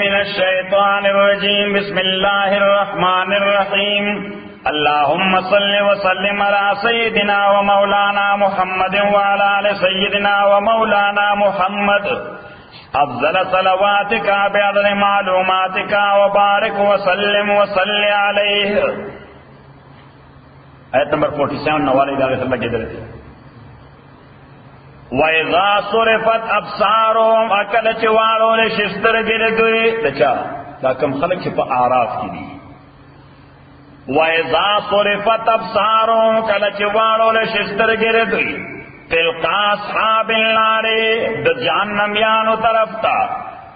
من الشيطان الرجيم بسم الله الرحمن الرحيم اللهم صل وسلم على سيدنا ومولانا محمد وعلى آل سيدنا ومولانا محمد افضل صلواتك بعدد معلوماتك وبارك وسلم وصل عليه. آیت نمبر 47 نوالی داغی صلی اللہ کی درد وَإِذَا صُرِفَتْ أَبْصَارُهُمْ اکل چوارو لشستر گردوی لچا لیکن خلق چپا آراف کی دی. وَإِذَا صُرِفَتْ أَبْصَارُهُمْ کل چوارو لشستر گردوی تلقا اصحاب النار د جہنمیانو طرف تا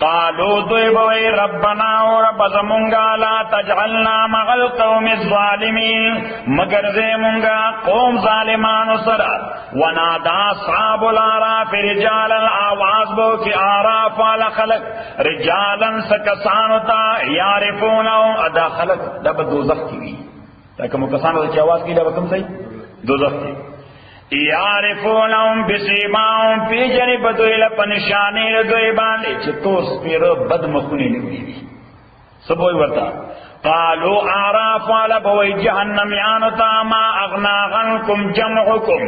قالوا دوی ربنا و رب زمونگا لا تجعلنا مع القوم الظالمین مگر زمونگا قوم ظالمان سرا ونادا اصحاب الاعراف رجالا آواز بو کی آراف والا خلق رجالا سکسانتا یعرفونو ادا خلق دب دوزخ کی گئی تاکہ مکسانو کی آواز کی دب کم صحیح دوزخ کی یعرفونهم بسیماهم پی جنی بدوی لپنشانی ردوی باندی چطوس پیر بد مخونی نگوی دی سبوی ورطا قالو آراف والا بوی جہنمیانتا ما اغناغنکم جمعکم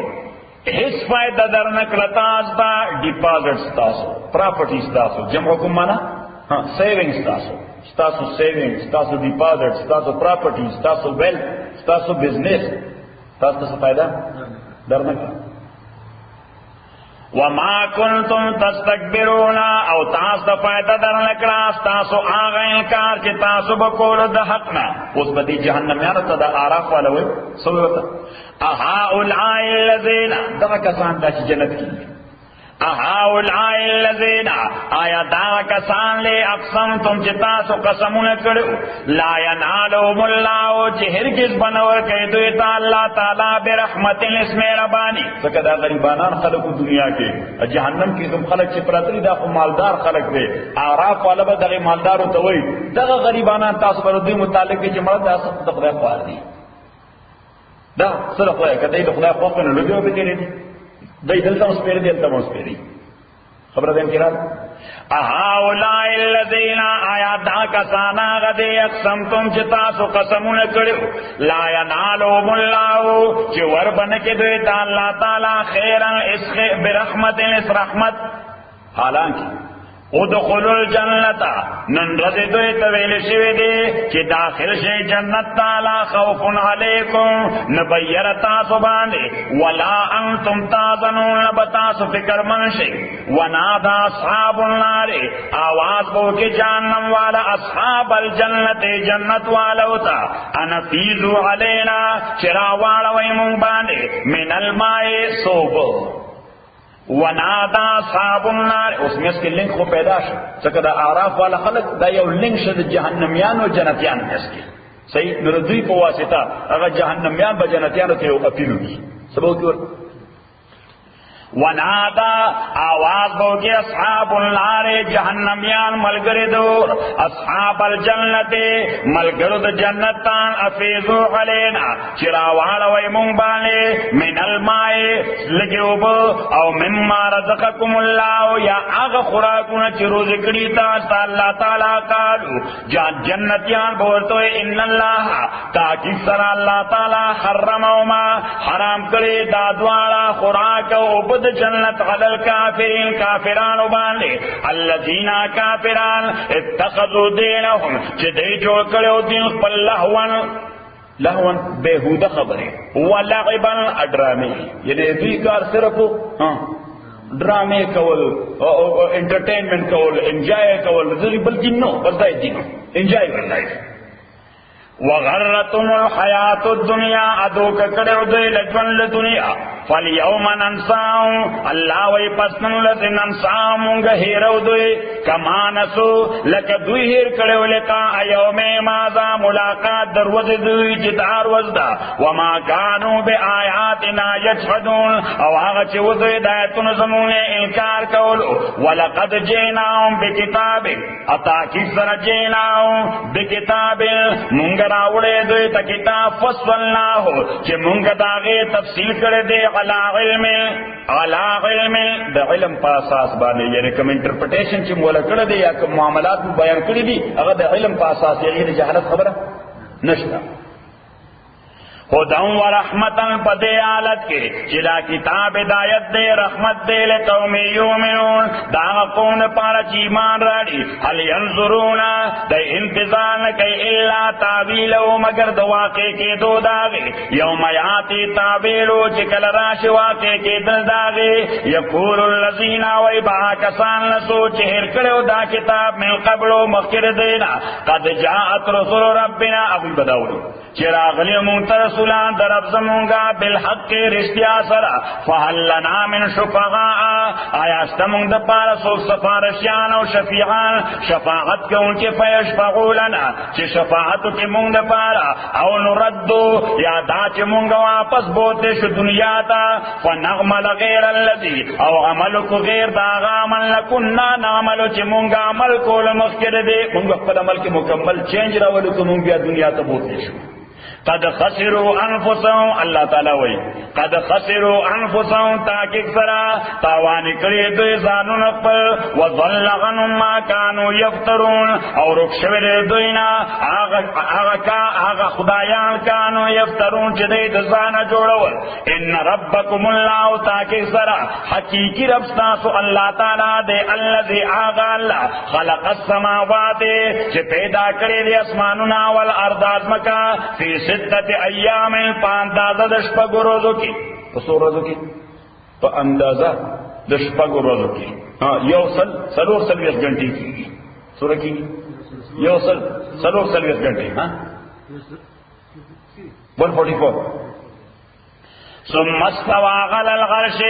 حس فائدہ در نکلتاز دا ڈیپازٹ ستاسو پراپرٹی ستاسو جمعکم مانا سیونگ ستاسو سیونگ ستاسو ڈیپازٹ ستاسو پراپرٹی ستاسو ویلت ستاسو بزنس ستاسو فائدہ درنکا وما کنتم تستکبرون او تاس دا فائدہ درنکلا تاسو آغا انکار چی تاسو بکول دا حقنا اس بدی جہنمیانو تا دا آراف والا ہوئی سوئی وقت اہاؤلائی اللذین دا کسان دا چی جنت کی اہاؤلائی اللذین آیا دا کسان لے اقسمتم چی تاسو قسمون کرو لا ینالوم اللہ چی ہرگز بنور کئی دویتا اللہ تعالی برحمت الاسم ربانی سکر دا غریبانان خلق دنیا کے جہنم کی تم خلق چی پراتری دا خو مالدار خلق دے آراف والا با دا مالدارو توئی دا غریبانان تاسو بردوی متعلق دی چی مرد دا سب دا خدای خوار دی دا صرف خدای کدائی دا خدای خواه کنو لگیو بکیرے دی دای دلتا مسپیری دلتا مسپیری خبر دیم کی رات اہاؤلائی اللذین آیا دا کسانا غدی اقسمتم چتاسو قسمون کرو لا ینالوم اللہ چی وربنکی دویتا اللہ تعالی خیرا اس برحمت اس رحمت حالانکہ ادخلوا الجنتا نن رضی دوی طویل شوی دی چی داخل شی جنت تالا خوف علیکم نبیر تاسو باندے ولا انتم تازنون نبتاسو فکر منشی ونادا اصحاب النار آواز بو کی جہنم والا اصحاب الجنت جنت والا ہوتا انفیزو علینا چرا والا ویمون باندے من الماء صوب ونادا اصحاب النار اس میں اس کی لنک کو پیدا شد سکر دا آراف والا خلق دا یو لنک شد جہنمیان و جنتیان اس کی صحیح نردوی پو واسطہ اگر جہنمیان با جنتیانو تیو اپیلو کی سبو کیور ونادا آواز بوگی اصحاب النار جہنمیان ملگر دور اصحاب الجنت ملگر دا جنتان افیزو علینا چراوال ویمون بانے من الماء لگیوب او مما رزقکم اللہ یا آغا خوراکون چرو ذکری تاستا اللہ تعالیٰ قالو جان جنتیان بورتوئے ان اللہ تاکی سر اللہ تعالیٰ حرموما حرام کرے دادوالا خوراک او جنت علی الکافرین کافران باندے الذین کافران اتخذوا دینهم چه دی جوڑ کرو دین خپل لہون بیہودہ خبریں ولعبا اڈرامے یعنی دوی کار صرف ڈرامے کول انٹرٹینمنٹ کول انجوائے کول بلکہ نو بس دائی دینو انجوائے کر لائف وغرتم الحیات الدنیا ادو ککڑے دوی لجون لدنیا فالیوم ننساؤں اللہ وی پسنن لزی ننساؤں گا ہیرو دوی کما نسو لکا دوی ہیر کڑے لکا ایوم مازا ملاقات در وز دوی جدار وزدا وما کانو بے آیاتنا یجحدون او آغا چی وزوی دایتون زمون انکار کولو ولقد جیناؤں بکتاب اتاکی سر جیناؤں بکتاب منگر راوڑے دوی تا کتاب فصلنا ہو چی منگ داغے تفصیل کرے دے علی علم د علم په اساس باندې، یعنی کوم انټرپریټیشن چې مولا کړی دی یا کوم معاملات بیان کړی دي هغه د علم په اساس یې د جهالت خبره نشته. خداً و رحمتاً پدے آلت کے چلا کتاب ہدایت دے رحمت دے لقوم یؤمنون دا قوم پارا چیمان راڑی حل ینظرون دے انتظار نکے الا تعویلو مگر دو واقع کے دو داغے یوم یاتی تعویلو چکل راش واقع کے دل داغے یقول اللذین وی با کسان نسو چہر کرو دا کتاب من قبلو مخیر دینا قد جاءت رسول ربنا ابو بداولی چراغلی منتر رسولان در اب زمونگا بالحق رشتیا سرا فحل لنا من شفقاء آیا استمونگ دا پارا سوک سفارشیان و شفیعان شفاعت کے ان کے فیشفعو لنا چی شفاعتو کی مونگ دا پارا او نردو یا دا چی مونگ واپس بوتے شو دنیا تا فنغمل غیر اللذی او عملو کو غیر دا غامل لکننا نعملو چی مونگ عمل کو لمخیر دے مونگ اپل عمل کی مکمل چینج راولو کو مونگ بیا دنیا تا بوتے شو. قد خسروا انفسهم اللہ تعالی وی قد خسروا انفسهم تاکہ سرا تاوان کری دوی زانون خپل وضل عنهم ما كانوا يفترون اور رکشور دوینا آغا خدایان کانو یفترون چی دی دزانا جوڑول ان ربکم اللہ تاکہ سرا حقیقی رب ستاسو اللہ تعالی دے اللذی آغا اللہ خلق السماوات چی پیدا کری دی اسمانونا والارض آزمکا فی ستت ایام پا اندازہ دشپگو روزو کی پسو روزو کی پا اندازہ دشپگو روزو کی یو سلور سلویس گھنٹی کی سورہ کی یو سلور سلویس گھنٹی 144 ثم استوى على العرش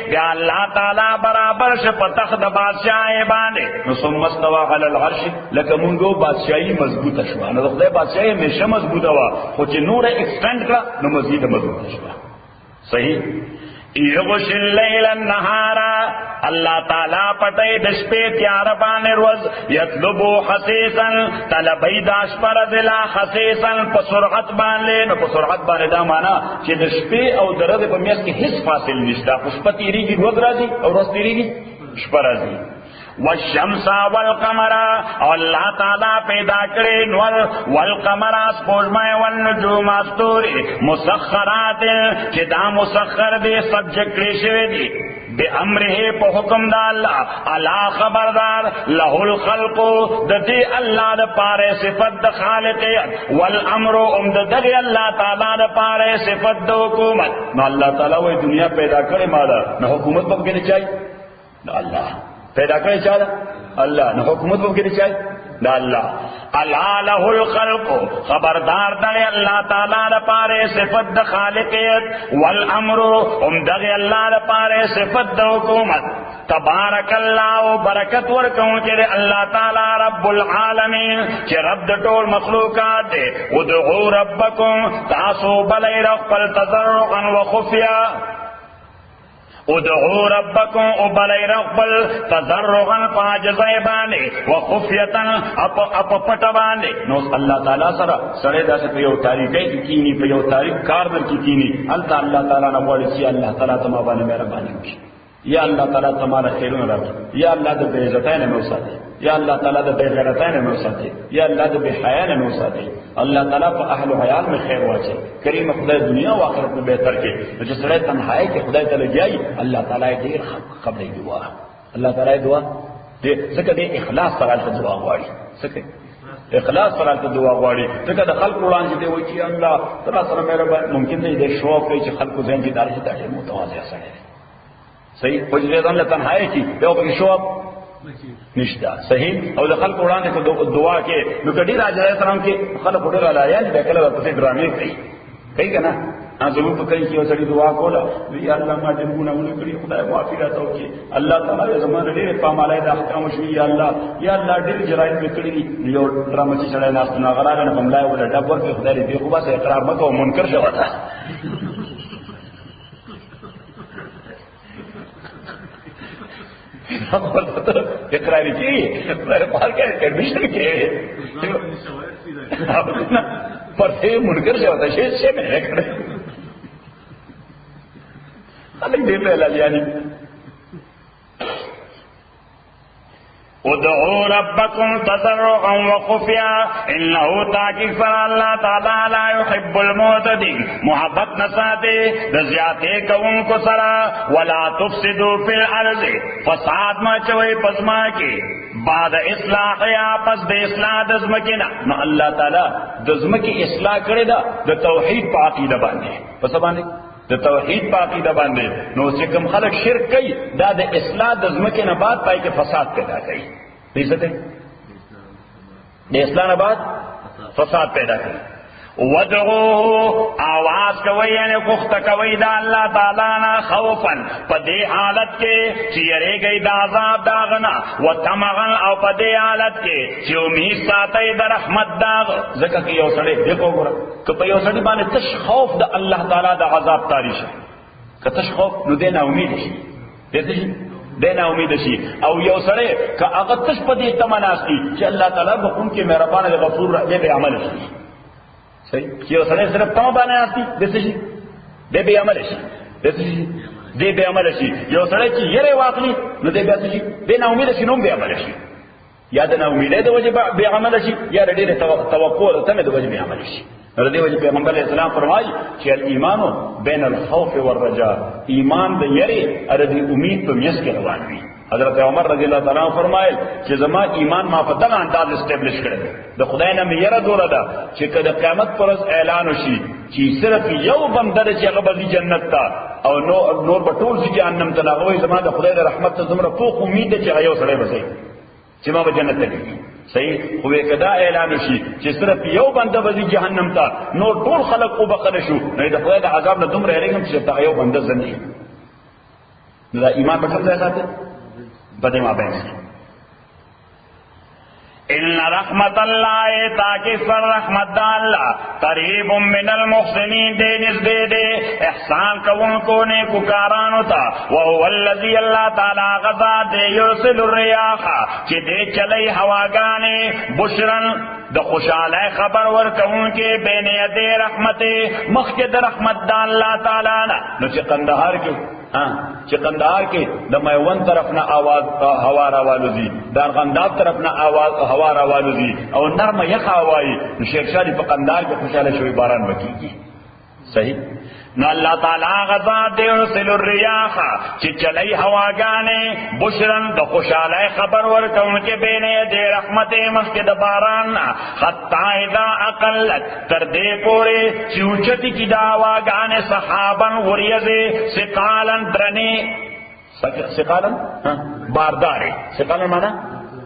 بیا اللہ تعالی برابر ش پتخ د بادشاہ باندې نو ثم استوى على العرش لکه مونږو بادشاہي مضبوطه شو نو خدای بادشاہي همیشه مضبوطه وا خو چې نور ایکسټند کړه نو مزید مضبوطه شو. صحیح. یغش اللیل النهار اللہ تعالی پٹے دشپے تیار بانے روز یطلبو حسیسا طلبی داش پر دلا حسیسا پسرعت بانے نو پسرعت بانے دا مانا چی دشپے او درد پا میاس کی حس فاصل نشتا پشپا تیری گی روز رازی اور روز تیری گی شپا رازی. والشمس والقمر اللہ تعالی پیدا کرے نور والقمر سپوږمۍ والنجوم استوري مسخرات چې دا مسخر دي سبجیکٹ شوی دي بے امره په حکم دا اللہ الا خبردار له الخلق ددی اللہ د پاره صفت د خالقیت والامر ددی اللہ تعالی د پاره صفت د حکومت. نو اللہ تعالی وې دنیا پیدا کړې مالا نو حکومت په کې نه چای نو اللہ پیدا کرے چاہتا اللہ نہ حکومت وہ کرے چاہتا دا اللہ اللہ لہ الخلق خبردار دے اللہ تعالیٰ دا پارے صفت دا خالقیت والامر دے اللہ دا پارے صفت دا حکومت. تبارک اللہ برکت ورکوں چرے اللہ تعالیٰ رب العالمین چرے رب دا ٹول مخلوقات دے ادعو ربکم تاسو بلی رفل تضرعا وخفیا ادعو ربکم ابلی رقبل تضرغن پاجزائی باندے وخفیتاً اپ پٹا باندے نو اللہ تعالیٰ سرا سرے دا سے پیو تاریخ کی کینی پیو تاریخ کاربر کی کینی اللہ تعالیٰ نبوڑی سی اللہ تعالیٰ تمہا بانے میرا بانے کی یا اللہ تعالیٰ تمہارا خیرون رکھ یا اللہ دا بے عزتین میں اساتے یا اللہ تعالیٰ دا بے غیرتین میں اساتے یا اللہ دا بے حیان میں اساتے اللہ تعالیٰ پا اہل و حیات میں خیر واچے کریم خدای دنیا و آخرت میں بہتر کے جس رہے تنہائی کے خدای تعالیٰ جائی اللہ تعالیٰ دیر قبل دعا اللہ تعالیٰ دعا سکہ دے اخلاص سرال تا دعا غواری سکہ اخلاص سرال تا دعا غواری سکہ دا خلق قرآن جدے ہوئی چی اللہ ترہ سر میرا ممکن نہیں دے شوق کئی چی خلق زین جی دار جدہ جی متوازی سرے صحیح حجرت اللہ تنہائی کی بے اوپر شوق نشتا صحیح او دا خلق قرآن کو دعا کے نو کدی راج علیہ السلام کے خلق قرآن علیہ جی بیکل پسی ڈرامی کئی کنا ضرور پکڑی کی وسری دعا کولا یا اللہ ما جنبونا انہی کری خدا معافی رہتا ہو کہ اللہ تعالیٰ زمان دیر پام علیہ دا احکام شوی یا اللہ دیر جرائم میں کری یو ڈراما چی چڑھائی ناستنا غراغا نفم لائے ولا ڈب ورکی خدا ری بے خوبا سے اقرار مکو منکر شوا تھا اقراری کی اقرار کیا کنڈیشن کی پر سے منکر سے ہوتا ہے سے میں کھڑے خلک دې په لالیانی ادعوا ربكم تضرعا وخفيا انه تاكيد فر الله تعالى لا يحب المعتدين محبت نساتے دزیاتے کون کو سرا ولا تفسدوا في الارض فساد ما چوي پزما کی بعد اصلاح یا پس د اصلاح دزمکینا نو الله تعالی دزمکی اصلاح کړی دا د توحید په عقیده باندې پس باندې د توحید په عقیده باندې نو چې کوم خلک شرک کوي دا د اصلاح د ځمکې نه بعد پای کې فساد پیدا کوي دې د اصلاح نه بعد فساد پیدا کوي ودعوه آواز کوي یعنی پخته کوي دا الله تعالی نه خوفا په دې حالت کې چې یریږي د عذاب داغنا وتمغن او په دې حالت کې چې امید ساتي د رحمت داغ ځکه کې یو سړی دیکھو ګوره که په یو سړی باندې تش خوف د الله تعالی د عذاب تاریخ که تش خوف نو دې نه امید شي دې نه امید شي او یو سړی که هغه تش په دې تمناسي چې الله تعالی به کوم کې مهربان او غفور رحیم به عمل شي صحیح چې سره صرف تم باندې آتی دسه شي به عمل شي دسه شي به عمل شي یو سره چې یې واقعي نو دې بیا شي به نه امید شي نو به عمل شي یا د نه امید د وجه به عمل شي یا د ډېر توقع ته د وجه به عمل شي نو دې وجه پیغمبر اسلام فرمایي چې الایمان بین الخوف والرجاء ایمان د یری او د امید په میس کې روان وي حضرت عمر رضی اللہ تعالیٰ فرمایل چې زما ایمان ما په دغه انداز اسټابلیش کړی د خدای نه مې یره دوره ده چې کله قیامت پر ورځ اعلان وشي چې صرف یو بنده چې هغه به جنت ته او نور به ټول ځي جهنم ته هغه زما د خدای د رحمت ته زمره پوخ امید ده چې یو سړی به چې ما به جنت ته کېږي صحیح خو کدا اعلان وشي چې صرف یو بنده به جهنم ته نور ټول خلق او بخنه شو نو د خدای د عذاب نه دومره یریږم چې تا یو بنده ځنی دا ایمان په څه ځای ساتي بدے ما بین ان رحمت اللہ تاکہ سر رحمت اللہ قریب من المحسنین دے نزدے دے احسان کون کو نیکو کارانو تا وهو الذی اللہ تعالی غزا دے یرسل الریاح چی دے چلی ہواگانے بشرن د خوشاله خبر ورکون کې بین یدی رحمت مخکد رحمت د الله تعالی نه نو چې قندهار کې د میوند طرف نه आवाज هوا راوالوزی د ارغنداب طرف نه आवाज هوا راوالوزی او نرمه یخ هوایی نو شیخ شادی په قندهار کې خوشاله شوی باران وکیږي صحیح نو اللہ تعالی غزا دے ارسل الریاح چی چلی ہواگانے بشرن دا خوشالہ خبر ورکون کے بینے دے رحمت مسجد باران حتی اذا اقلت تردے پورے چوچتی کی دا ہواگانے صحابن وریزے سقالن درنے سقالن باردارے سقالن مانا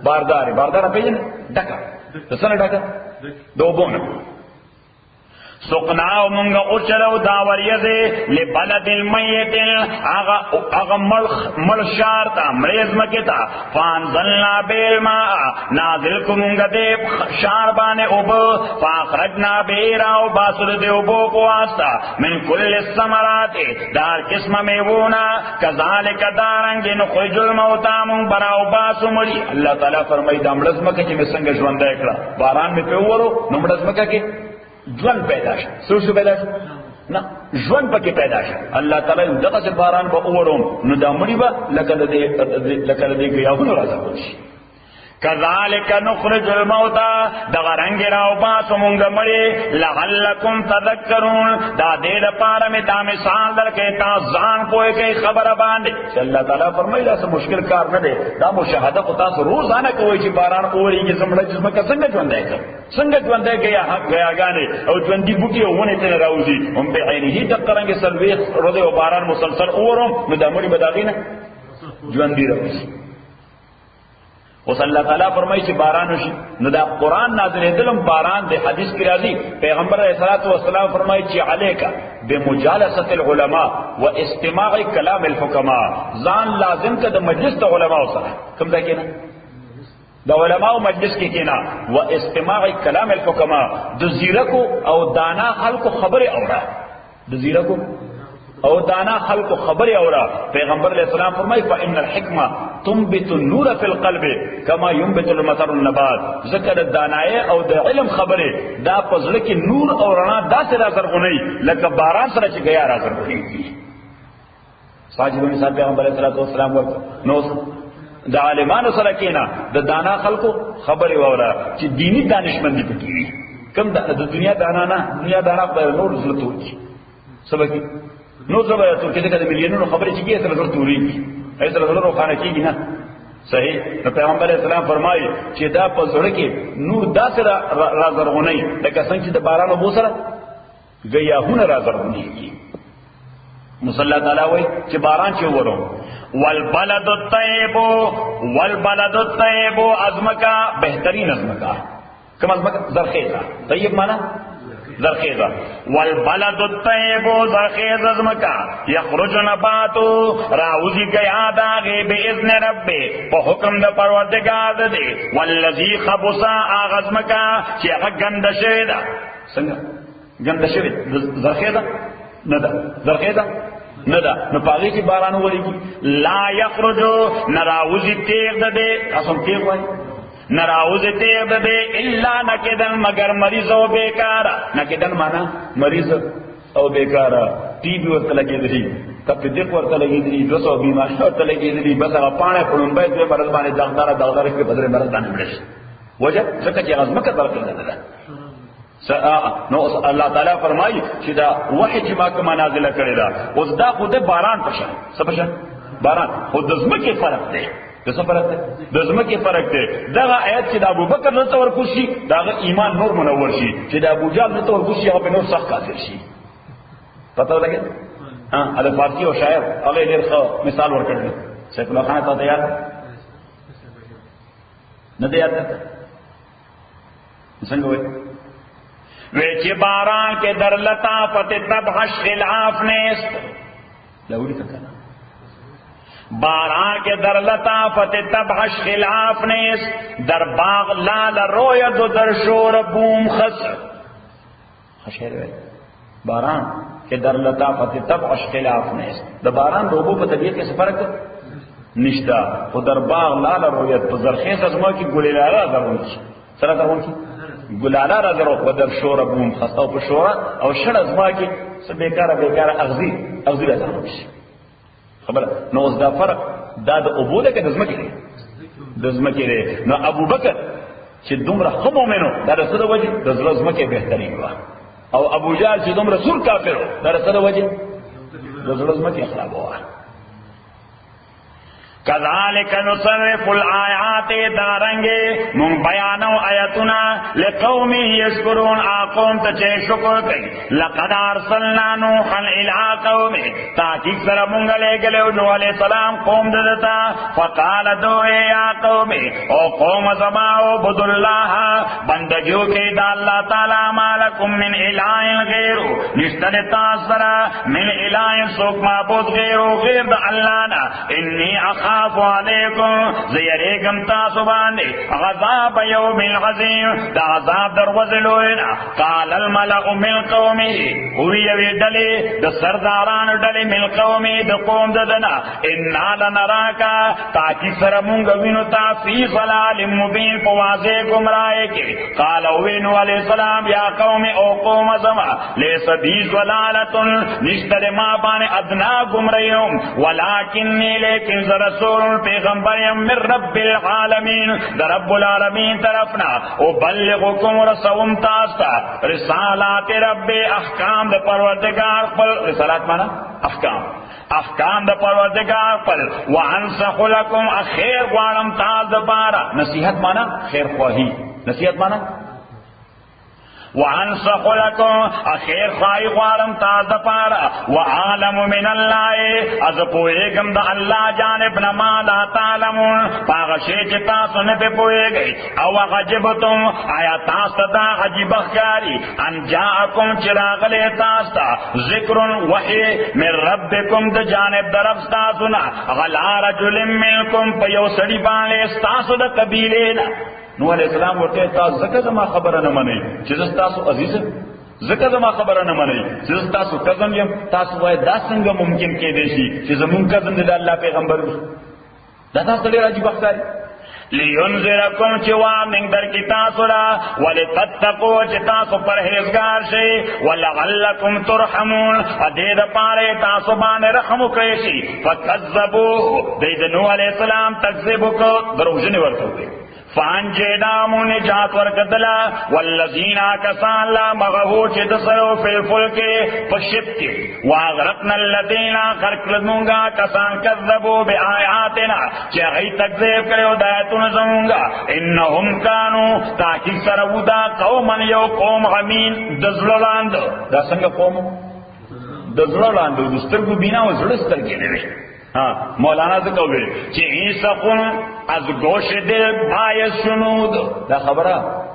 باردارے باردارہ پیجن ڈکا دسنا ڈکا دو بون سقناو منگا اچلو داوریزے لبلد المیت اغا ملشارتا مریزمکتا فانزلنا بیلماء نازل کو منگا دے شاربان اوبو فاخرجنا بیراو باسر دے اوبو کو آستا من کل السمرات دار قسم میوونا کذالک دارنگ نخرج الموتا من براو باسو مری اللہ تعالیٰ فرمائی دا مرزمکا چی میں سنگ جوندہ اکڑا باران میں پیورو نو مرزمکا کی ژوند پیدا شو سوشو پیدا شو نه ژوند پکې پیدا شو الله تعالی دغه چې باران به اوروم نو دا مړی به لکه دې ګیاونه راځي شي کذالک نخرج الموتى دغه رنگ راو باسو مونږ مړی لعلکم تذکرون دا دې لپاره مې دا مثال درکې تاسو ځان کوی کوي خبره باندې چې الله تعالی فرمایي دا څه مشکل کار نه دی دا مشاهده کو تاسو روزانه کوی چې باران اوريږي زمړه جسمه څنګه ژوندای کوي څنګه ژوندای غیاګانې او ژوندۍ بوټي ونه ته راوځي هم به عینه د قرنګ سلويخ روزه او باران مسلسل اورم نو د مړي بداغینه ژوندۍ راوځي اوس الله تعالی فرمایي چې باران وشي نو دا قران نازل دلم باران د حدیث کی راځي پیغمبر علیه الصلاۃ والسلام فرمایي چې علیک بمجالسه العلماء واستماع کلام الحکماء ځان لازم کړه د مجلس د علماء سره کوم ځای کې نه د علماء مجلس کې کېنا واستماع کلام الحکماء د زیرکو او دانا خلکو خبره اورا د زیرکو او دانا خلق خبر اورا پیغمبر علیہ السلام فرمائی فإن الحکمہ تنبت النور فی القلب کما ينبت المطر النبات ذکر دانائے او د علم خبره دا پزړه کې نور او رڼا داسې را زرغونی لکه باران سره چې غیا را زرغونی واجب مثال پیغمبر علیه الصلوۃ والسلام ورته نو د عالمانو سره کینا د دانا خلکو خبرې وره چې دینی دانشمندي پکې وي کوم د دنیا دانا نه دنیا دانا خدای نور زلت وکړي سبق نو زبر ته کې د مليونونو خبرې چې کیسه ضرورت وري ایسه ضرورت روخانه کیږي نه صحیح نو پیغمبر علیه السلام فرمایي چې دا په زړه کې نور داسې راځرغونی لکه څنګه چې د باران وبو سره غیاهونه راځرغونی مصلی تعالی وای چې باران چې ورو والبلد الطيب ازمکا بهترین ازمکا کوم ازمکا زرخیزه طیب معنا زرخیزه والبلد الطيب زرخیز ازمکا یخرج نباتو راوزی گیا داغه باذن رب په حکم د پروردگار دی والذی خبثا اغزمکا چې هغه ګند شوی دا څنګه ګند شوی زرخیزه نه ده زرخیزه نه ده نو پاږي چې باران وریږي لا یخرجو نراوزی تیغ ده قسم تیغ وای نراوزی تیغ ده الا نکدن مگر مریض او بیکار نکدن معنا مریض او بیکار ټي بي ورته لګېدلی تپدیق ورته لګېدلی 200 بیماری ورته لګېدلی بس هغه پانه پړونبه دې مرز باندې دغدار کې بدره مرز باندې مړ شي وجه څنګه چې غزمکه درکړه ده نو الله تعالی فرمایي چې دا وحی چې ما کوم نازله کړی دا اوس دا خود باران پشه سپشه باران خود د زمکه فرق دی د څه فرق دی د زمکه فرق دی دا آیت چې د ابوبکر نو تور کوشي دا ایمان نور منور شي چې د ابو جهل نو تور کوشي هغه نور سخت کافر شي پته ولګي ها دا فارسی او شاعر هغه ډېر ښه مثال ورکړل شیخ الله خان ته یاد نه دی یاد څنګه وایي ویچی باران کے در لطافت تبحش خلاف نیست لوڑی تکنا باران کے در لطافت تبحش خلاف نیست در باغ لال روید و در شور بوم خس خشیر وی باران کے در لطافت تبحش خلاف نیست در باران روبو پا طبیعت کے سفرک نشتا و در باغ لال روید پا زرخیص از ما کی گلی لالا درون کی سرا درون کی ګلاله را درو په در شور بوم خاصه په شور او شړ ازما کې څه بیکاره اغزي را ځو شي خبره نو اوس دا فرق دا د عبوده کې د زمکه لري نو ابو بکر چې دومره خو مؤمنو دا رسول وجه د زمکه بهترین و او ابو جهل چې دومره سور کافرو دا رسول وجه د زمکه خراب و کذالک نصرف الآیات دارنگے من بیانو آیتنا لقوم یشکرون آقوم تچے شکر کئی لقد ارسلنا نوحا الى قوم تاکیق سر منگلے گلے نوح علیہ السلام قوم ددتا فقال دو یا قوم او قوم زماؤ بدو اللہ بندگیو کی دا اللہ تعالی مالکم من الہ غیر نشتن تاثرا من الہ سوک معبود غیر دا اللہ نا انی اخاف علیکم زیریکم تاسو باندې عذاب یوم العظیم دا عذاب دروازلوینا قال الملأ من قومه وی ډلې د سردارانو ډلې من قومه د قوم ددنا انا لنراکا تاکي سره مونږ وینو تا فی ضلال مبین په واضح گمراهی کې قال وینو علی السلام یا قوم او قوم زما لیس بی ضلالۃ نشتر ما باندې ادنا گمراهیم ولکنی لیکن رسول پیغمبر من رب العالمین در رب العالمین طرفنا او بلغکم رسوم تاستا رسالات رب احکام د پروردگار پر رسالات مانا احکام د پروردگار پر وانصح لکم اخیر غوانم تاز د بارا نصیحت مانا خیر خواهی نصیحت مانا وانصح لکم اخیر خواهی غوارم تاز د پارا وعالم من اللہ از پوئیگم دا اللہ جانب نما لا تعلمون پاغشی چی تاسو نپی پوئے گئی او غجبتم آیا تاستا دا غجب اخکاری ان جاءکم چراغلی تاستا ذکر وحی من ربکم دا جانب دا رفستاسونا غلا رجل منکم پیو سڑی بانے استاسو دا قبیلینا نو علیہ السلام ورته تاسو زکه زما خبره نه منئ چې تاسو عزیز زکه زما خبره نه منئ چې تاسو کزن یم تاسو وای دا څنګه ممکن کې دی شي چې زمون کزن د الله پیغمبر دا تاسو ډیر عجیب ښکاري لینذرکم چې وارننګ درکړي تاسو لا ولتتقوا چې تاسو پرهیزګار شئ ولعلکم ترحمون دې دپاره تاسو باندې رحم وکړئ شي فکذبوه دې د نوح علیه السلام تکذیب وکړو دروغجنې ورته وکړي فانجیناهم نجات ورکدلا والذین کسان لا مغهو چې د سرو فی الفلک پشپ کې واغرقنا الذین خرقلمونگا کسان کذبوا بآیاتنا چې هغه تکذیب کړو د آیاتونو زمونږه انهم کانوا تاکي سرودا قوما یو قوم غمین دزللاند دا څنګه قوم دزللاند د سترګو بینا او زړه سترګې نه مولانا ذکر ویل چې عیسقون از گوش دل بای شنود دا خبره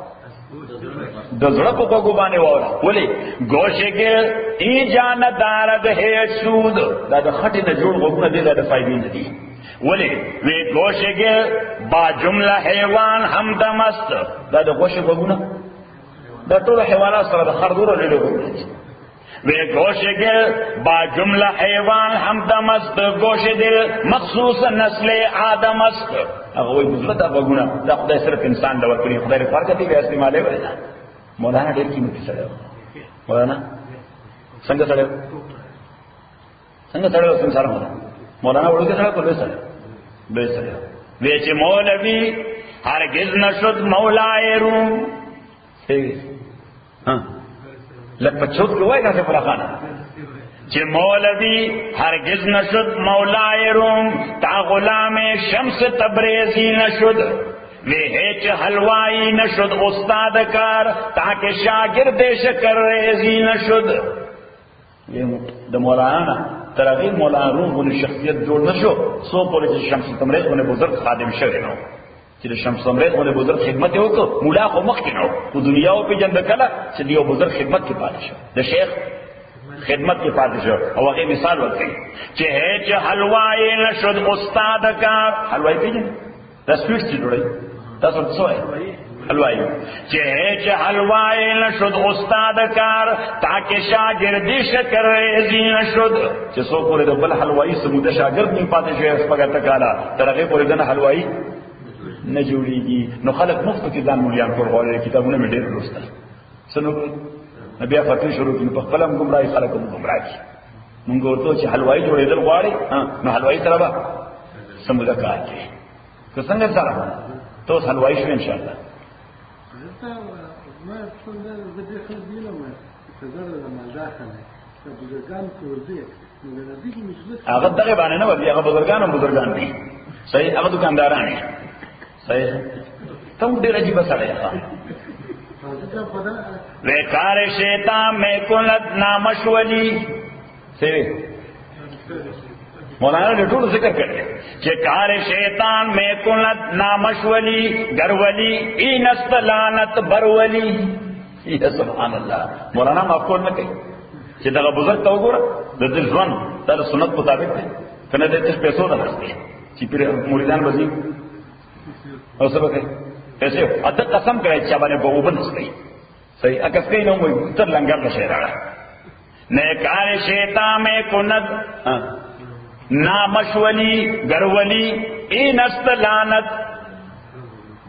د زړه په کوګو باندې وره ولی گوشګل ای جان دارد هي سود دا د خټې نه جوړ غوونه دي د فائدې نه دي ولی وی گوشګل با جمله حیوان هم دمست دا د گوش غوونه دا ټول حیوانات سره د خردور لري وی گوشگل با جمله حیوان هم دمست گوش دل مخصوص نسل آدم است اگوی بزرد اگونا دا خدای صرف انسان دور کنی خدای رفار کتی بے استعمالے وینا مولانا دیر قیمتی سڑے مولانا سنگ سڑے سنسار مولانا وڑو کے سڑے کو بے سڑے ویچ مولوی ہرگز نشد مولائے روم لگ پچھوت کے ہوئے گا سے فلاخانا چھ مولوی ہرگز نشد مولائے روم تا غلام شمس تبریزی نشد وی ہیچ حلوائی نشد استاد کار تاکہ شاگرد شکر ریزی نشد دا مولانا ترغیب مولانا روم انہیں شخصیت جوڑ نشو سو پولی چھ شمس تبریز انہیں بزرگ خادم شوئے نو چې شمس تبریز باندې بزرگ خدمت وکړو مولا خو مخکې نو په دنیا او په جنت کله چې دیو بزرگ خدمت کې پاتې شو د شیخ خدمت کې پاتې شو او هغه مثال ورکړي چې هیڅ حلوای نشد استاد کار حلوای پیژنې دا سویټ چې جوړي تاسو څه وایي حلوای چې هیڅ حلوای نشد استاد کار تاکہ شاگردی شکر ریزی نشد چې څو پورې د بل حلوای سموده شاگرد نه پاتې شو هغه تکاله ترغه پورې د حلوای نه جوړیږي نو خلک مفت کې ځان مولیان کول کتابونه مې ډېر لوستل سنو بیا فتوی شروع کړي په خپلم گمراهي خلک هم گمراهي مونږ ورته چې حلوای جوړېدل غواړي نو حلوای سره به سموده کار کوي که څنګه سره ته اوس حلوای شو ان شاء الله هغه دغه باندې نه ودی هغه بزرګان دي صحیح هغه دکانداران دي صحیح تم ډیر عجیب سره ښه وکار شیطان میں کلت نامشولی صحیح مولانا نے ټول ذکر کړی چې کار شیطان میں کلت نامشولی گرولی اینست لعنت برولی یا سبحان الله مولانا معقول نه کوي چې دا بزرګ ته وګوره د دې ځوان د سنت مطابق دی کنه د دې پیسو نه راځي چې پیر مریدان وځي او سبا کوي پیسې اته قسم کوي چې باندې به وبن نسي صحیح اګه کین نو وي تر لنګر نشي راړه نه کار شیطان میں کند نامشولی گرولی این است لعنت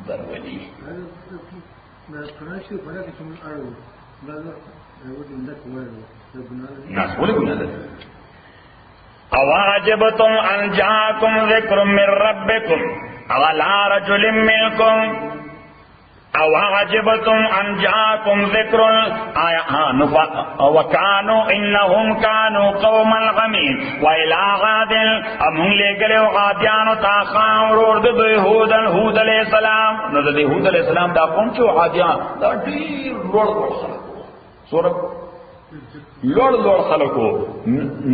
برولی ناس بولے گناہ دے اواجبتم ان جاءکم ذکر من ربکم اولا رجل منکم اواجبتم ان جاءکم ذکر وکانو انہم کانو قوما غمین وإلى غاد امون لے گلے غادیانو تاخان رورد دو ہود علیہ السلام نو دو ہود علیہ السلام دا قوم چو غادیان دا دیر لوڑ خلقو سورت لوڑ خلقو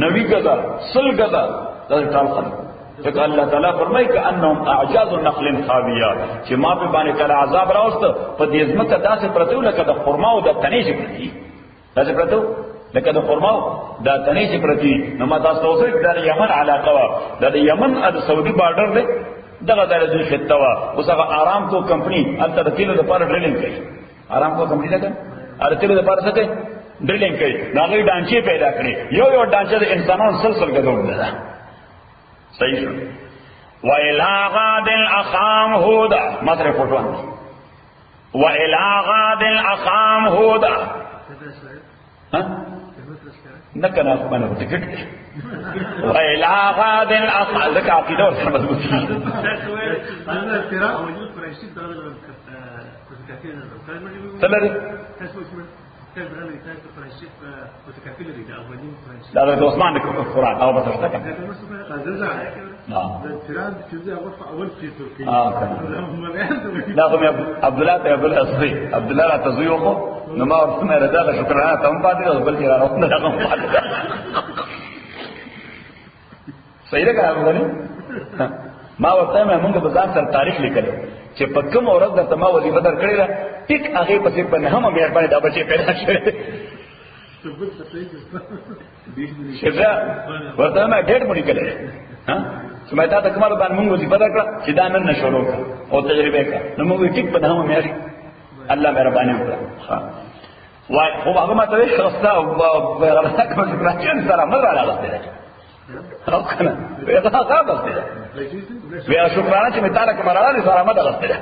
نوی گدا سل گدا دا ٹال خلقو کہ اللہ تعالیٰ فرمائی کہ انہم اعجاز نخل خاویہ کہ ما پہ بانے کل عذاب راوست پا دیزمت دا سے پرتو لکا دا خرماو دا تنیش پرتی دا سے پرتو لکا دا خرماو دا تنیش پرتی نما دا سوزر دا یمن علاقہ دا یمن دا سعودی بارڈر دے دا دا دا خطوا اس اگا آرام کو کمپنی انتا دا تیلو دا پارا ڈرلنگ کئی آرام کو کمپنی لگا اور تیلو دا پارا سکے ڈرلنگ کئی ناغی ڈانچے پیدا کرے یو ڈانچے دا انسانوں سلسل کا دوڑ دا صحیح شو وإلى غاد أخام هودا مصر فوٹوان وإلى غاد أخام هودا نکنا مانا بتکٹ وإلى غاد أخام ذکا عقیدہ اور سمجھ بکی سلر دا حضرت عثمان قرآن او بسرطا کن دا خو عبدالله ته عبدالله اصغی عبدالله را تزویو خو نما ورسمه رضا شکرانه تم پاتی دا بلکی را رسنه دا غم پاتی دا صحیح ده کنه مغنی ما ورته مې موږ په ځان سره تاریخ لیکلو چې په کوم ورځ درته ما وظیفه درکړې ده ټیک هغه پسې په نهمه مهرباني دا بچي پیدا شوی شزا ورته ما ډېر مونږ کړل ها سمه تا ته کومه باندې موږ وظیفه درکړه چې دا نن نشورو او تجربه کړه نو موږ ټیک په نهمه مهر الله مهرباني وکړه ها وای خو هغه ما ته خلاصه او غلطه کوم چې راځي سره مزه راغله او کنه به دا غابه ده بیا شکرانه چې متاله کومه راځي سره مزه راغله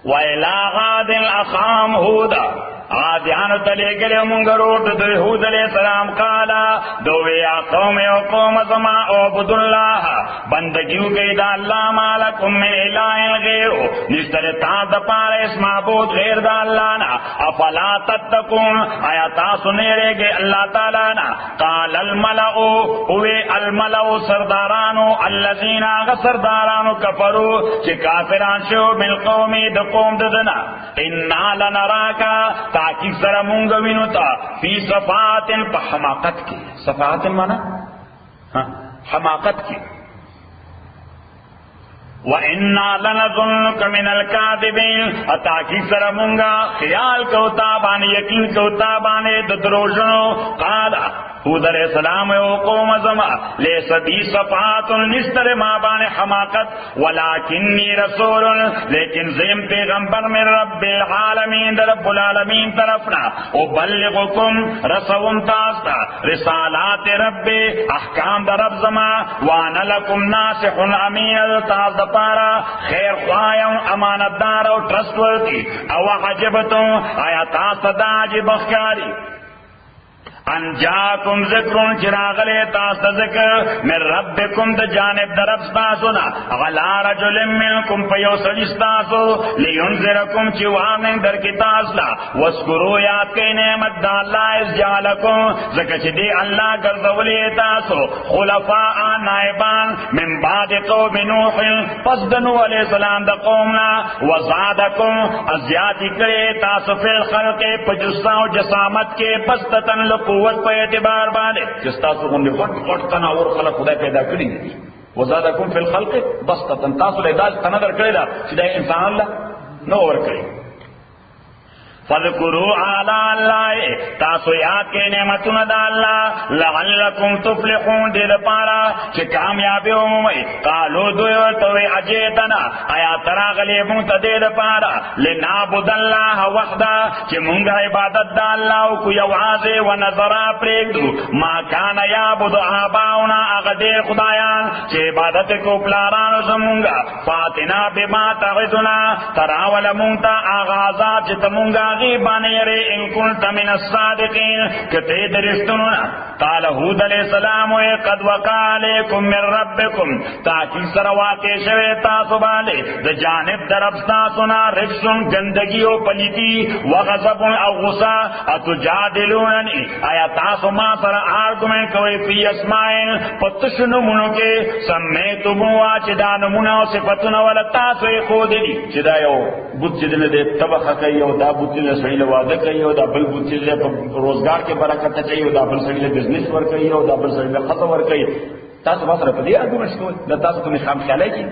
وَإِلَى غَادٍ أَخَاهُمْ هُودًا عادیانو تلیگلی منگروٹ دو یہود علیہ السلام قالا دوی یا قوم او قوم زما عبد اللہ بندگیو گئی دا اللہ مالکم من الہ غیرو نشتر تا دا پار اس معبود غیر دا اللہ نا افلا تتقون آیا تاسو نیرے گے اللہ تعالی نا قال الملعو ہوئے الملعو سردارانو اللذین آغا سردارانو کفرو چی کافران شو من قومی دا قوم ددنا انا لنراکا تاکہ سر مونگا وینو تا فی صفات پا حماقت کی صفات مانا حماقت کی وَإِنَّا لَنَظُنُّكَ مِنَ الْكَاذِبِينَ اتاکی سر مونگا خیال کوتا بانے یقین کوتا بانے دروژنو قال حود علیہ السلام او قوم زما لیس بی صفات نستر ما بانے حماقت ولیکنی رسول لیکن زیم پیغمبر من رب العالمین در رب العالمین طرفنا ابلغکم رسوم تاستا رسالات رب احکام در رب زما وانا لکم ناسح امین تاز پارا خیر خوایم امانتدار او ٹرسٹورتی او عجبتم آیا تاستا دا عجب اخکاری انجاکم ذکرون چراغلے تاستا ذکر من ربکم دا جانب دا رب ستاسونا غلا رجل منکم پیو سجستاسو لینذرکم چوامن در کی تاسلا واسکرو یاد کئی نعمت دا اللہ اس جالکم ذکر چی دی اللہ گردولی تاسو خلفاء نائبان من بعد قوم نوح پس دنو علیہ السلام دا قومنا وزادکم ازیادی کرے تاسو فی الخلق پجسا و جسامت کے پستتن لقو قوت پہ اعتبار بانے جس تاسو غنی غٹ تناور خلق خدا پیدا کری دی وزادکم فی الخلق بسطتن تاسو لیداج تنظر کری دا چیدہ انسان اللہ نور کری فذکروا علی اللہ تاسو یاد کے نعمتون دا اللہ لعلکم تفلحون دل پارا چھ کامیابی ہوئی قالو دویو توی عجیتنا آیا تراغلی مونتا دل پارا لنعبد اللہ وحدا چھ منگا عبادت دا اللہ کو یوازے و نظرہ پریگ دو ما کان یعبد آباؤنا اغدی خدایان چھ عبادت کو پلارانو زمونگا فاتنا بما تعدنا تراول مونتا آغازات چھ تمونگا غیبان یرے ان کنت من الصادقین کتے درستنونا قال حود علیہ السلام قد وقع علیکم من ربکم تاکی سرواقع شوے تاسو بالے دا جانب درب تاسونا رجسن گندگی و پلیتی وغضب او غصہ اتجادلوننی آیا تاسو ما سر آرگومنٹ کوئی فی اسمائن پتشنو منو کے سمیتو موا چدا نمونا و صفتنا والا تاسو خود دی چدا یو بود چدن دے طبخہ کئی یو دا بود چدن سڑی لوادہ کئی یو دا بل بود چدن روزگار کے برکت چاہیے دا بل سڑی بزنس ور کئی یو دا بل سڑی خطا ور کئی تاسو بسر پا دی آرگومنٹ کوئی دا تاسو تمہیں خام خیالے کی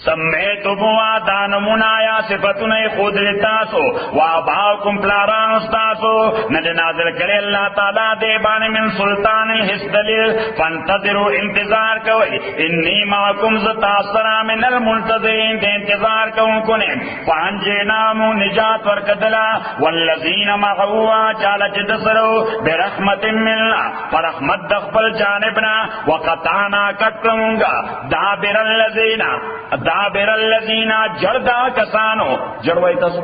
سمیتموا دانمنا یا صفتن خود تاسو واباؤکم پلاران استاسو ند نازل کرے اللہ تعالی دے بان من سلطان الحس دلیل فانتظروا انتظار کوئی انی معکم زتاثرا من المنتظرین دے انتظار کون کنے فانجینامو نجات ورکدلا والذین معوا چالا جدسرو برحمت ملنا فرحمت دخبل جانبنا وقطعنا کٹرمونگا دابر الذین جردا کسانو جڑوائی تاسو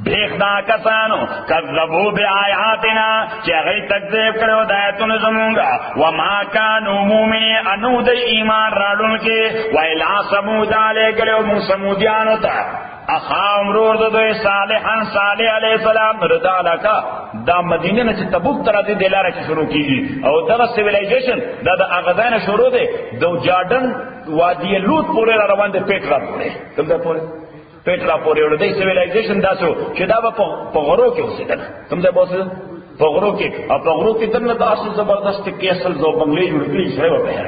بیخ دا کسانو کذبو بی آیاتنا چاہی تکذیب کرو دایتون زمونگا وما کانو مومنی انو دی ایمان راڑون کے ویلا سمودا لے گلو مو سمودیانو تا اخام رورد دوی صالحان صالح علیہ السلام ردالا کا دا مدینه نه چې تبوک تر دې دلاره کې شروع کیږي او دا سیویلایزیشن دا اغذان شروع دی دو جاردن وادی لوط پورې را روان دي پیټرا پورې کوم دا پورې پیټرا پورې ور دي سیویلایزیشن داسو چې دا په غرو کې اوسېدل کوم دا بوسه په غرو کې او په غرو کې دنه تاسو زبردست کې اصل زو بنگلې جوړ کړی شوی و په هر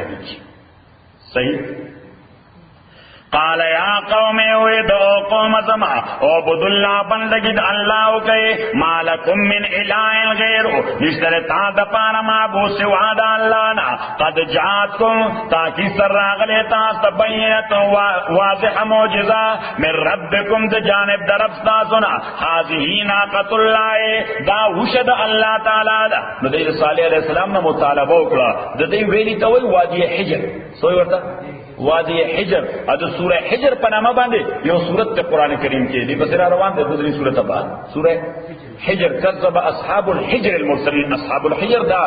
صحیح قال یا قوم ویدو قوم زما عبد اللہ بندگی دا اللہ کے مالکم من الہ غیرو نشتر تا دپانا معبود سوا دا اللہ نا قد جاتکم تاکی سر راغلے تا تبینت واضح موجزہ من ربکم دا جانب دا رب سنا حاضی ناقت اللہ دا وشد اللہ تعالی دا ندیر صالح علیہ السلام نا مطالبہ اکڑا دا دی ویلی تاوی وادی حجر سوئی ورطا وادی حجر ادو سورہ حجر پنامہ باندے یو سورت تے قرآن کریم کے دی بسرا روان دے دوسری سورت بعد سورہ حجر کذب اصحاب الحجر المرسلین اصحاب الحجر دا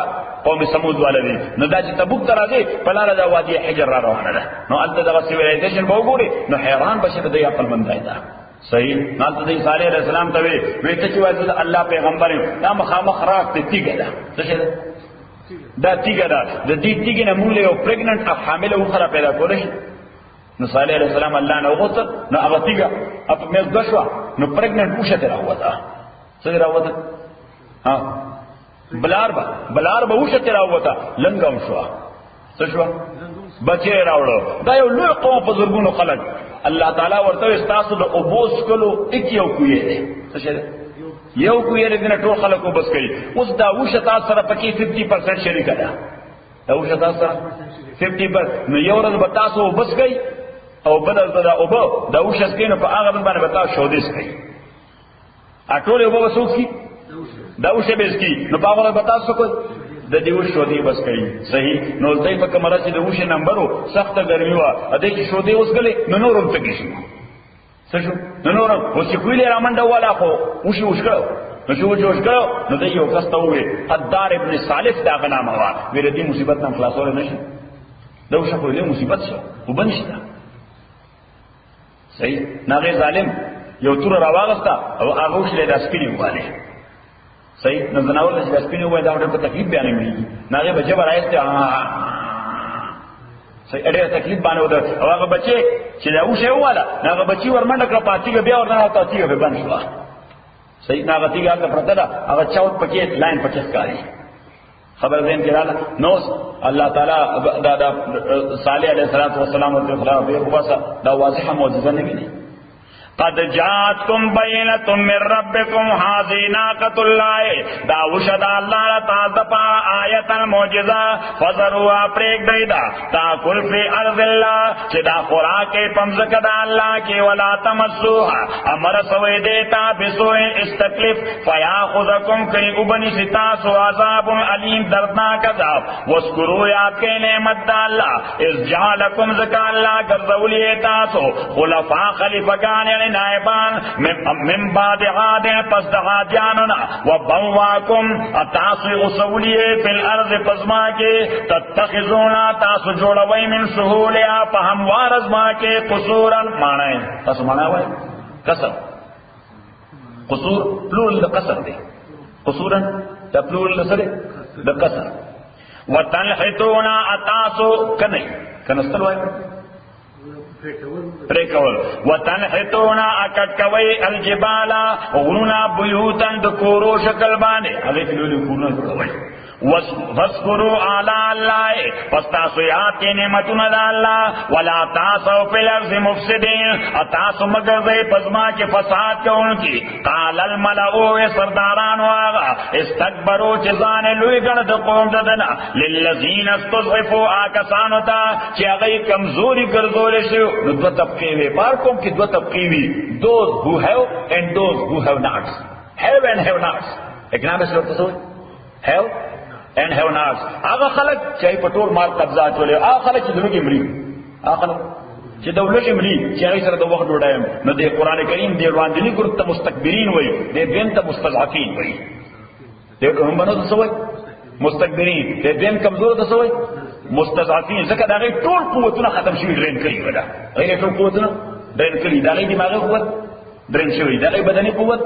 قوم سمود والا دی نو دا چې تبوک ترا دی پلار دا وادی حجر را روانه ده نو الته دا سیویلایزیشن به وګوري نو حیران بشه د عقل مندای دا صحیح نال ته صالح علیہ السلام ته وی ته چې وایي الله پیغمبر دا مخامخ راک ته تیګه ده څه دا تیگه دا دا دی تیگه نموله او پریگننٹ اب حامل اخرى پیدا کوله نو صالح علیہ السلام اللہ نے غوثت نو اغا تیگه اب میز دشوا نو پریگننٹ اوشت راوتا صدی راوتا بلار با اوشت راوتا لنگم شوا سشوا بچه راوڑو دا یو لوی قوم بزرگونو خلق اللہ تعالی ورطو استاسو دا ابوس کلو اکیو کوئے دے سشده یو کو یې دنه ټول خلکو بس کوي اوس دا وشتا سره پکې 50% شریک ده دا وشتا سره 50% نو یو ورځ بتاسو بس کوي او بدل دا او دا وشس کینو په هغه باندې بتا شو دیس کوي اټول یو وسو کی دا وشه بس کی نو په هغه بتاسو کوي د دې وشو دی بس کوي صحیح نو دای په کمره چې د وشه نمبرو سخت ګرمي وا ا دې کې شو دی اوس غلې نو نورم تکي شي سشو نورم اوس چې کویلې رامنډه والا خو وشي وشکړو نو شو وشکړو نو دایو کسته وې حدار ابن صالح دا غنامه وا ویل دې مصیبت نن خلاصول نشي دا وشو کویلې مصیبت شو وبنشتا صحیح ناغه ظالم یو تور راواغستا او هغه وشله د سپینې وواله صحیح نو زناول د سپینې وای دا ډېر تکلیف بیانې مې ناغه بجبر راځته صحیح اړه تکلیف باندې ودر او هغه بچي چې دا وشه واله هغه بچي ورمنډه کړ پاتېږي بیا ورنه تاتېږي به باندې شو صحیح هغه تیګه هغه پرته دا هغه چاوت پکې لاین پکې ښکاری خبر دین کړه نو الله تعالی دا صالح علیہ السلام او خلاف به واسه دا واضحه معجزه نه ویني قد جاتکم بینۃ من ربکم هذه ناقۃ الله دا وشد الله تعالی په آیت المعجزه فذروا پریک دیدا تاکل فی ارض الله چې دا خوراک پمزک د الله کې ولا تمسوها امر سوی دیتا بسوء استکلف فیاخذکم کای وبنی ستا سو عذاب علیم دردناک عذاب واذکروا یاد کئ نعمت الله اذ جعلکم زکا الله ګرځولی تاسو خلفاء خلیفگان نائبان من بعد عاد پس دعادیاننا وبواکم اتاسو اصولیه فی الارض پزما کے تتخذونا تاسو جوڑوئی من سہولیا فہموار ازما کے قصورا معنی تاسو معنی ہوئے قصر قصور پلول قصر دے قصورا تا پلول لسرے دا قصر وتنحتونا اتاسو کنئی کنستل ہوئے پریکول وتنحتونا اکت کوئی الجبالا غرونا بیوتن دکورو شکل بانے حضرت لولی کورنا کوئی وَاذْكُرُوا آلَاءَ اللَّهِ پس تاسو یاد کې نعمتونه د الله ولا تاسو فی الارض مفسدین تاسو مگر دې پزما کې فساد کوونکی قال الملأ سرداران واغا استكبروا جزان لوی ګڼ د قوم ددنا للذین استضعفوا آکسانو ته چې هغه کمزوري ګرځول شي نو دوه طبقې وي بار کوم کې دوه طبقې وي those who have and those who have not have and have not economics ورته څه have and have not هغه خلک چې په ټول مال قبضه چولې هغه خلک چې دغه مري هغه خلک چې دولت مري چې هغه سره د وخت ډوډایم نو د قران کریم دی وړاندې ګروپ ته مستكبرین وایي د دین ته مستضعفین وایي دغه هم باندې څه وایي مستكبرین د دین کمزور ته څه وایي مستضعفین ځکه دا غي ټول قوتونه ختم شوي ډرین کړي ولا غیر ټول قوتونه ډرین کړي دا غي دماغي قوت ډرین شوي دا غي بدني قوت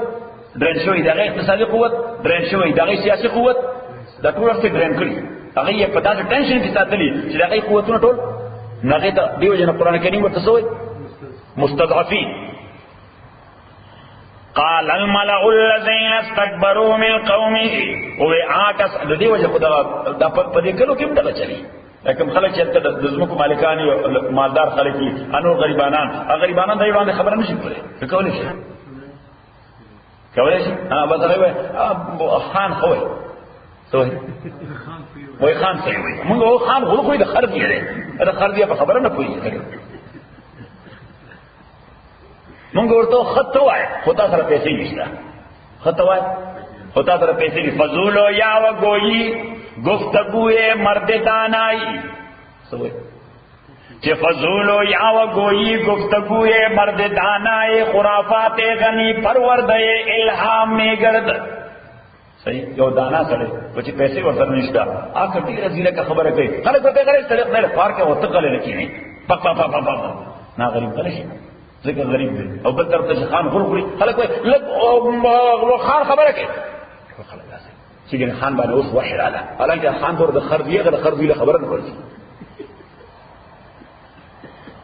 ډرین شوي دا غي اقتصادي قوت ډرین شوي دا غي سیاسي قوت دا ټول څه ډرین کړي هغه یې په داسې ټینشن کې ساتلي چې دا غي قوتونه ټول نغه ته دیو جن قران کریم ورته سوې مستضعفين قال الملأ الذين استكبروا من قومه او آکس د دیو جن خدا د په دې کلو کې مدغه چلی لکه خلک چې د زمکو مالکان او مالدار خلک دي انو غریبانان غریبانان دای باندې خبره نشي کولای کولای شي کولای شي بس خان خوې سوې وای خان څه وي موږ خان غو خو د خرج یې ده خرج یې په خبره نه پوي موږ ورته خط وای خو تاسو سره پیسې نشته خط وای خو تاسو سره پیسې دي فضول یا وګوي گفتگو مرد دانائی سوئے چه فضول یا وگوئی گفتگو مرد دانائی خرافات غنی پرورد الہام میں گرد صحیح یو دانا سڑے کچھ پیسے ورسر نشتا آکر دیر رزیلہ کا خبر ہے خلق ہوتے کرے سڑک میرے پار کے وقت قلے رکھی نہیں پک پک پک پک نا غریب قلشی ذکر غریب دے او بل طرف تا خان خلق خلق ہوئے لگ خان خبر ہے چې خان باندې اوس وحی رااله حالانکه خان پر د خرجیه د خرجیه خبره نه ورسي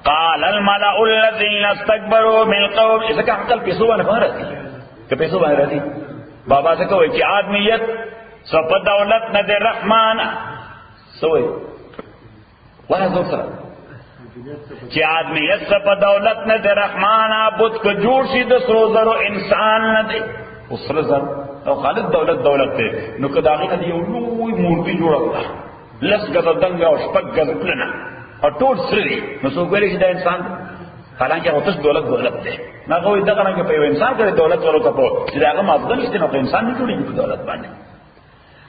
قال الملأ الذين استكبروا من قوم اذا كان عقل پیسو باندې راځي که پیسو باندې راځي بابا څه کوي چې آدمیت سپ دولت نه د رحمان سوې واه زو سره چې آدمیت سپ دولت نه د رحمان بت کو جوړ شي د سرو زرو انسان نه دی اوسره زر او خالد دولت ته نو کداغه کدی یو لوی مورتی جوړه لس غزه دنګ او شپږ غزه پلنا او ټول سری نو څو ګوري چې دا انسان حالانکه او تاسو دولت ده نه کوئی دغه نه په انسان کې دولت ورته په چې هغه مازدن نشته نو انسان نه جوړیږي په دولت باندې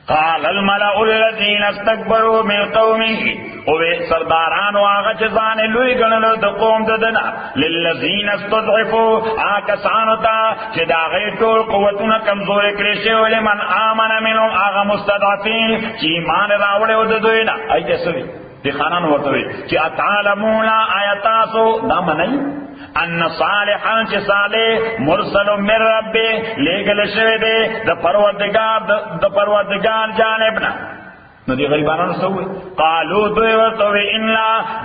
قال الملأ الذين استكبروا من قومه او سرداران واغه چې ځان لوی ګڼل د قوم ددنه للذين استضعفوا آکسانو ته چې دا غي ټول قوتونه کمزوري کړی شي ولمن آمن منهم هغه مستضعفين چې ایمان راوړل د دوی نه ايته سوي دي خانان ورته وي چې اتعلمون آیاتاسو دا منئ ان صالحا چې صالح مرسل من رب لګل شوی دی د پروردگار جانبنا نو دی غریبانو سوې قالو دوی ورته ان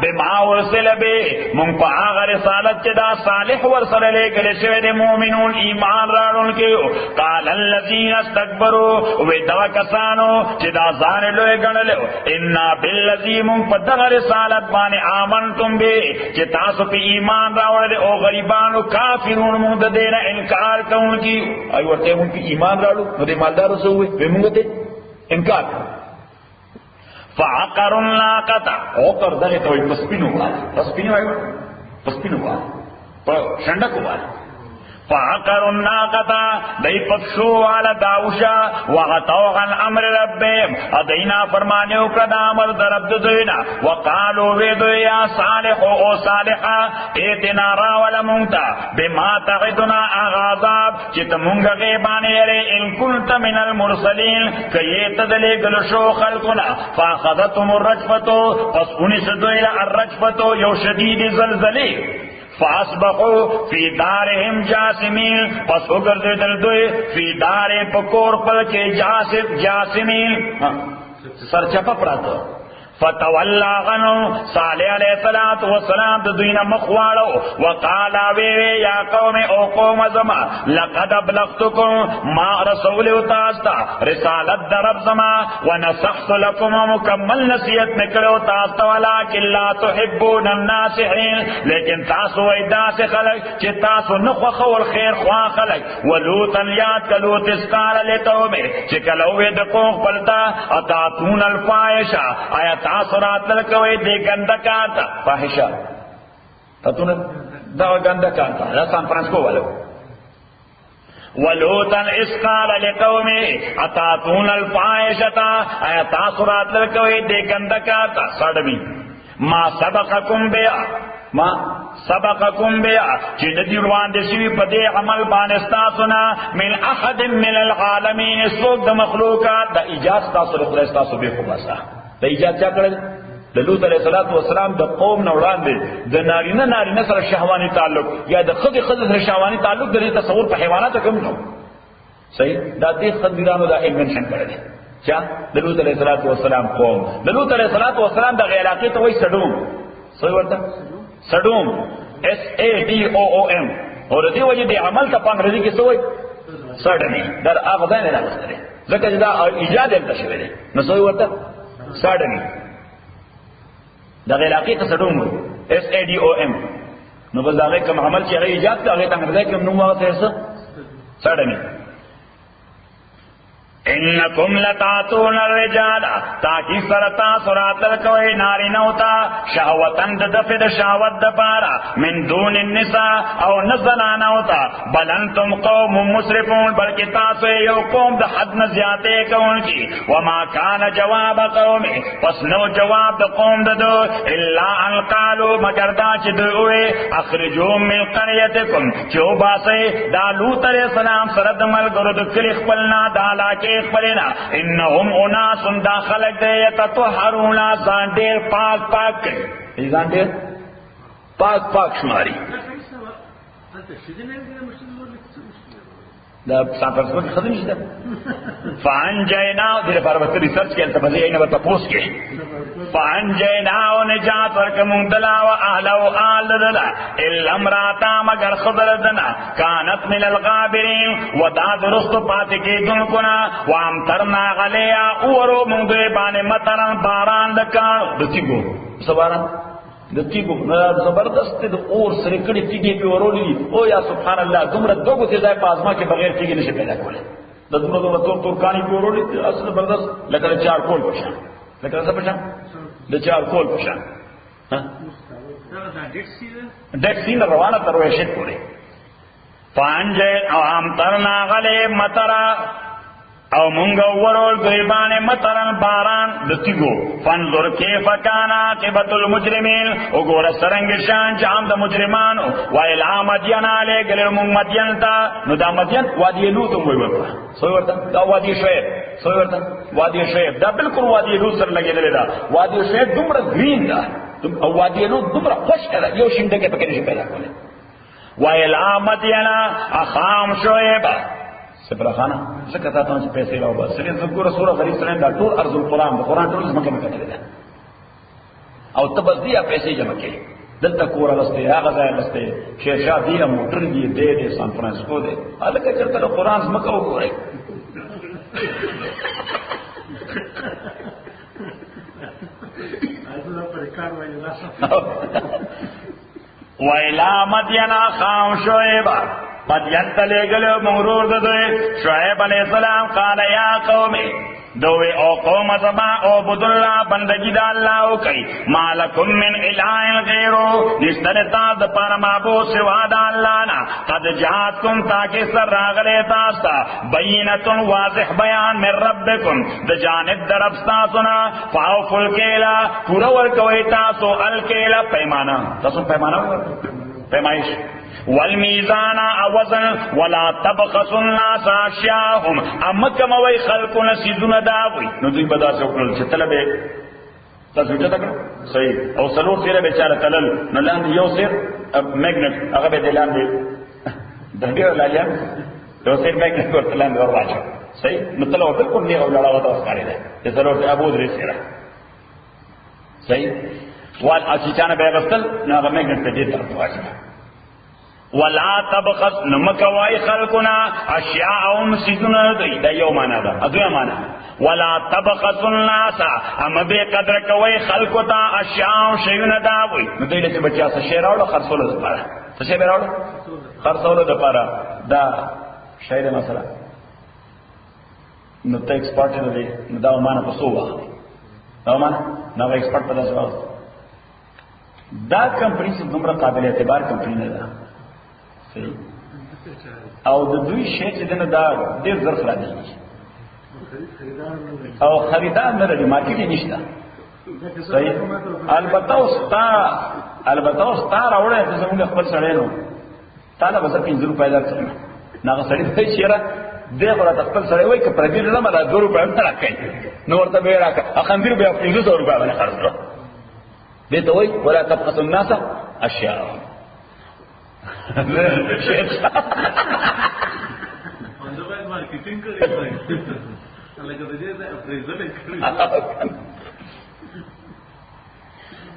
بما ورسل به مونږ په هغه رسالت چې دا صالح ورسره لګل شوی دی مؤمنون ایمان راوړونکي قال الذين استكبروا ودا کسانو چې دا ځان لوی ګڼل ان بالذي مونږ په دغه رسالت باندې آمنتم به چې تاسو په ایمان راوړل او غریبانو کافرون مونږ د دې نه انکار کوونکي ای ورته مونږ په ایمان راوړو نو د مالدارو سوې به مونږ ته انکار فعقر الناقه عقر دغه ته پسپینو شندکو وای فعقر الناقه دای پښو والا داوشا وغتوا عن امر ربهم ادینا فرمانیو کدا امر درب دوینا وقالو ویدو یا صالح او صالحا ایتنا را ولا مونتا بما تعدنا اغاظاب چې مونږه غیبانه یری ان كنت من المرسلین کایت دلګل شو خلقنا فاخذتهم الرجفه پس انس دویلا الرجفه یو شدید زلزله فاصبحوا فی دارهم جاسمین پس وګرځیدل دوی فی دار پکور خپل کې جاسمین سرچپه پراته فتولى عنهم صالح علیہ الصلوۃ والسلام د دوینه مخواړو وقال وی یا قوم او قوم زما لقد ابلغتكم ما رسول تاستا رسالت درب زما ونصحت لكم مکمل نصیحت نکړو تاستا ولکن لا تحبون الناصحين لیکن تاسو ایدا سے خلق چې تاسو نه خو خیر خوا خلق ولوطن یاد کلوت اسقال لتومه چې کلوې د قوم پلتا اتاتون الفاحشه آیات تاثرات لکوی دی گندکاتا فاحشہ تاتون دا گندکاتا دا سان فرانسکو والو ولوطن اسقال لقومی اتاتون الفاحشتا آیا تاثرات لکوی دی گندکاتا ساڑمی ما سبقکم بیا ما سبقکم بیا چې ندی روان دي شوی په دې عمل باندې تاسونا من احد من العالمین سوق د مخلوقات د ایجاد تاسو له تاسو به خو باسا د ایجاد چا کړل د لوط علیه السلام د قوم نه وړاندې د نارینه سره شهوانی تعلق یا د خدای سره شهوانی تعلق د تصور په حیوانات کوم نو صحیح دا دې خدیرانو دا انونشن کړل چا د لوط علیه السلام قوم د لوط علیه السلام د علاقې ته وایي سډوم صحیح ورته سډوم SADOOM اور دې وجه دې عمل ته په انګریزي کې څه وایي سډنی در هغه ځای نه راغلی ځکه چې دا ایجاد هم شوی دی نو څه ورته سډنی دا علاقې ته سډوم SADOM نو بس دا کوم عمل چې هغه ایجاد ته هغه څنګه ځای کې نو واغته څه سډنی انکم لتاتون الرجال تاکی سرتا سراتل کوئی ناری نوتا شهوتن دفع د شهوت دپارا من دون النساء او نزنانا ہوتا بل انتم قوم مسرفون بلکہ تاسو یو قوم د حد نزیاتے کون کی وما کان جواب قوم پس نو جواب د قوم دو الا ان قالوا مگر دا چې دوی اخرجوا من قريتكم چو باسه دا لوط علیہ السلام سره د ملګرو د کلی خپلنا دا علاقه خبرنا انهم اناس داخلك دے يتطهرون ځان ډېر پاک ځان ډېر پاک شماري دا سان فرانسیسکو کې خدمت شته فانجینا دې لپاره به ریسرچ کې تاسو یې نه وته پوس کې فانجینا او نجات ورکوم دلا او اهل او آل دلا الا امراتا مگر خبر دنا كانت من الغابرين ودا درست پات کې دن کنا وامطرنا غلیا اورو مونږ باندې مطرن باران دکان دتیګو سباران دتیګو زبردست د اور سره کړي تیګي په ورولې او یا سبحان الله دومره دوغه ته ځای پازما کې بغیر تیګي نشي پیدا کولای د دومره تور کانی په ورولې اصل زبردست لکه چار کول پښه لکه څه پښه د چار کول پښه ها ډک سین روانه تر وښه پورې پانځه او ام ترنا غلې مطرا او مونږ ورول غیبانه مطرن باران دتیګو فانظر کیف کان عاقبت المجرمین وګوره سرنګ شان جام د مجرمانو وایل مدین علی ګل مدین تا نو دا مدین وادی لوط وای ورته سو ورته دا وادی شعیب سو ورته وادی شعیب دا بالکل وادی لوط سره لګیدل دا وادی شعیب دومره گرین دا او وادی لوط دومره خوش کړه یو شینده کې پکې نشي پیدا کوله وایل مدین اخام شعیب سپرا خانه زکه تاسو ته پیسې راو بس سره زګوره سوره غریب سره دا ټول ارض القرآن د قرآن ټول زمکه مکتل ده او تبذیه پیسې جمع کړي دلته کور غسته هغه ځای غسته شیرشاه دی موټر دی د سان فرانسیسکو دی الکه چرته قرآن زمکه وګورئ ویلا مدینا خام شعیبا مدین تلے گلو مغرور دوئے شعیب علیہ السلام قال یا قومی دوئے او قوم زما او بداللہ بندگی دا اللہ کئی مالکم من الہ غیرو نشترتا دپار معبود سوا دا اللہ نا قد جہاتکم تاکہ سر راغلے تاستا بینتن واضح بیان من ربکم دا جانب در ابستاسونا فاوف الکیلا پورا ورکوئی تاسو الکیلا پیمانا تاسو پیمانا پیمائش والمیزان اوزن ولا تبخسوا الناس اشیاءهم امکم وی خلقنا سیدون داوی نو دوی بدا سے وکړل چې طلبه تاسو ته تک صحیح او سلور سیره بیچاره تلل نو لاندې یو سیر میګنټ هغه به دلاندې دغه لالیان یو سیر میګنټ ورته لاندې ورواچو صحیح نو تلو بالکل نه ولاړه وته ښکارې ده چې سلور ابو درې سیره صحیح وال اچانه به غسل نو هغه میګن ته دې طرف واچي ولا تبخس نمکوای خلقنا اشیاءهم سیدنا دی دا یو معنا ده اځه معنا ولا تبخس الناس ام به قدر کوي خلقتا اشیاء شیونه دا وي نو دې له بچا څه شی راوړو خرڅول لپاره څه شی راوړو خرڅول لپاره دا شی مثلا نو ته ایکسپورټ دی نو دا معنا په سو واخلي دا معنا نو ایکسپورټ په تاسو دا کمپنی څخه دومره قابل اعتبار کمپنی نه ده او د دوی شی چې دنه دا ډیر ظرف راځي او خریدار نه لري مارکیټ نشته صحیح البته اوستا راوړې چې زموږ خپل سړی نو تعالی به 5 روپۍ درکړي ناغه سړی په چیرې دغه راته خپل سړی وای ک پردي نه مله 2 روپۍ تر راکې نو ورته به راکې اخندیر به 500 روپۍ باندې خرڅ کړو دې ته وای ولا تبخس الناس اشیاء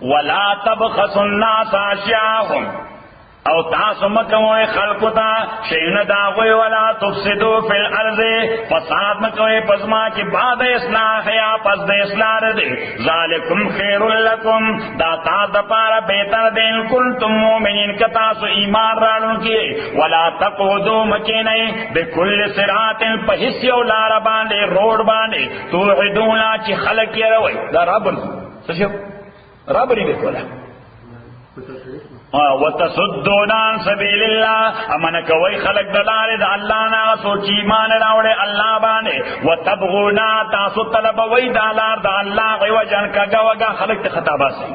ولا تبخسوا الناس اشیاءهم او تاسو مکوئ خلقتا شیئن داغوی ولا تفسدو فی الارض فساد مکوئ پزما کی بعد اصلاح یا پس د اصلاح دے ذالکم خیر لکم دا تاس دا پارا بہتر دین کنتم مومنین کتاسو ایمان رالن کی ولا تقودو مکینئی بکل صراط پہسی و لار باندے روڈ باندے توحدونا چی خلق کی روئی دا رابر سشو رابری بکولا وتصدون عن سبیل اللہ امن کوئی خلق دلال دا اللہ نا سوچ ایمان راوڑے اللہ بانے وتبغونا تاسو طلب وی دالار دا اللہ غی وجن کا گوگا خلق تے خطابہ سی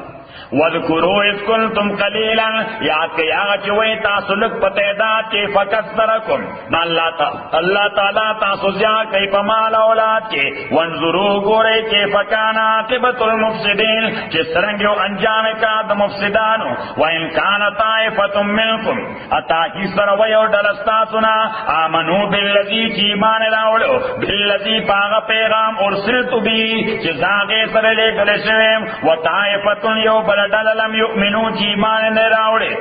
وذکروا اذ کنتم قلیلا یاد کہ آغا چوئی تاسو لک پتیداد کے فکثرکم نا اللہ تعالی تاسو زیاد کئی پمال اولاد کے وانظروا گورے کے فکانا عاقبت المفسدین جس سرنگیو انجام کا دا مفسدانو وان کان طائفۃ منکم اتاکی سرویو ڈلستاسنا آمنو بالذی چیمان راوڑو بالذی پاغ پیغام ارسلت بی چزاغے سر لے گلے شویم و طائفۃ یو بلدل لم یؤمنو چیمان راوڑے